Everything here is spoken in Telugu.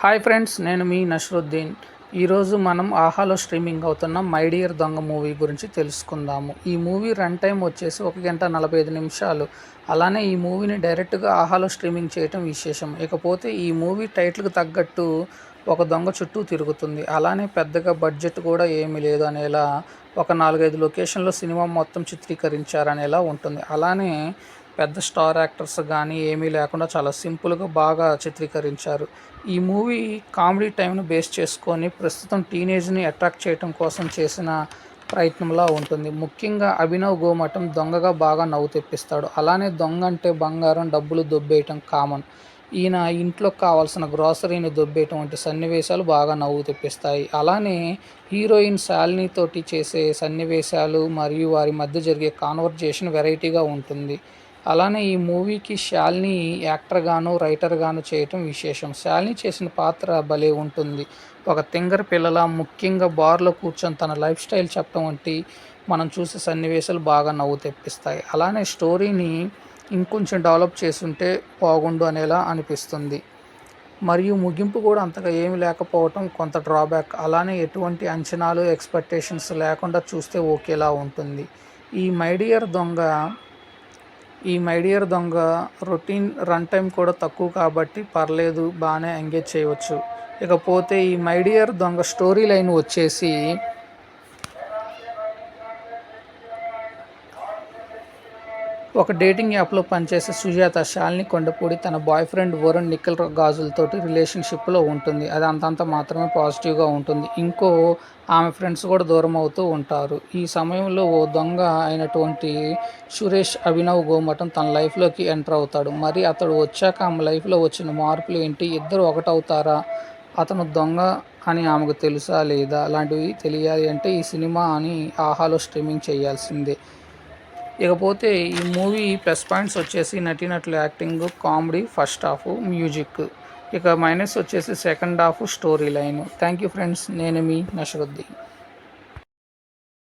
హాయ్ ఫ్రెండ్స్, నేను మీ నస్రుద్దీన్. ఈరోజు మనం ఆహాలో స్ట్రీమింగ్ అవుతున్న మై డియర్ దొంగ మూవీ గురించి తెలుసుకుందాము. ఈ మూవీ రన్ టైం వచ్చేసి 1 గంట 45 నిమిషాలు. అలానే ఈ మూవీని డైరెక్ట్గా ఆహాలో స్ట్రీమింగ్ చేయటం విశేషం. ఇకపోతే ఈ మూవీ టైటిల్కి తగ్గట్టు ఒక దొంగ చుట్టూ తిరుగుతుంది. అలానే పెద్దగా బడ్జెట్ కూడా ఏమీ లేదు అనేలా ఒక 4-5 లొకేషన్లో సినిమా మొత్తం చిత్రీకరించారనేలా ఉంటుంది. అలానే పెద్ద స్టార్ యాక్టర్స్ కానీ ఏమీ లేకుండా చాలా సింపుల్గా బాగా చిత్రీకరించారు. ఈ మూవీ కామెడీ టైంను బేస్ చేసుకొని ప్రస్తుతం టీనేజ్ని అట్రాక్ట్ చేయడం కోసం చేసిన ప్రయత్నంలా ఉంటుంది. ముఖ్యంగా అభినవ్ గోమటం దొంగగా బాగా నవ్వు తెప్పిస్తాడు. అలానే దొంగ అంటే బంగారం, డబ్బులు దొబ్బేయటం కామన్. ఈయన ఇంట్లో కావాల్సిన గ్రాసరీని దొబ్బేయటం వంటి సన్నివేశాలు బాగా నవ్వు తెప్పిస్తాయి. అలానే హీరోయిన్ శాలిని తోటి చేసే సన్నివేశాలు మరియు వారి మధ్య జరిగే కాన్వర్జేషన్ వెరైటీగా ఉంటుంది. అలానే ఈ మూవీకి శాలిని యాక్టర్గాను రైటర్గాను చేయటం విశేషం. శాలిని చేసిన పాత్ర భలే ఉంటుంది. ఒక తింగర పిల్లల ముఖ్యంగా బార్లో కూర్చొని తన లైఫ్ స్టైల్ చెప్పడం వంటి మనం చూసే సన్నివేశాలు బాగా నవ్వు తెప్పిస్తాయి. అలానే స్టోరీని ఇంకొంచెం డెవలప్ చేసుంటే బాగుండు అనేలా అనిపిస్తుంది. మరియు ముగింపు కూడా అంతగా ఏమి లేకపోవటం కొంత డ్రాబ్యాక్. అలానే ఎటువంటి అంచనాలు ఎక్స్పెక్టేషన్స్ లేకుండా చూస్తే ఓకేలా ఉంటుంది. ఈ మై డియర్ దొంగ ఈ మై డియర్ దొంగ రొటీన్ రన్ టైం కూడా తక్కువ కాబట్టి పర్లేదు, బాగానే ఎంగేజ్ చేయవచ్చు. ఇకపోతే ఈ మై డియర్ దొంగ స్టోరీ లైన్ వచ్చేసి ఒక డేటింగ్ యాప్లో పనిచేసే సుజాత శాలిని కొండపూడి తన బాయ్ ఫ్రెండ్ వరుణ్ నిఖిల్ గాజులతోటి రిలేషన్షిప్లో ఉంటుంది. అది అంతంత మాత్రమే పాజిటివ్గా ఉంటుంది. ఆమె ఫ్రెండ్స్ కూడా దూరం అవుతూ ఉంటారు. ఈ సమయంలో ఓ దొంగ అయినటువంటి సురేష్ అభినవ్ గోమటం తన లైఫ్లోకి ఎంటర్ అవుతాడు. మరి అతడు వచ్చాక ఆమె లైఫ్లో వచ్చిన మార్పులు ఏంటి, ఇద్దరు ఒకటవుతారా, అతను దొంగ అని ఆమెకు తెలుసా లేదా, అలాంటివి తెలియాలి అంటే ఈ సినిమా అని ఆహాలో స్ట్రీమింగ్ చేయాల్సిందే. ఇకపోతే ఈ మూవీ ప్లస్ పాయింట్స్ వచ్చేసి నటీనటుల acting, comedy, first half, music. ఇక మైనస్ వచ్చేసి second half, story line. Thank you friends, నేను మీ నస్రుద్దీన్.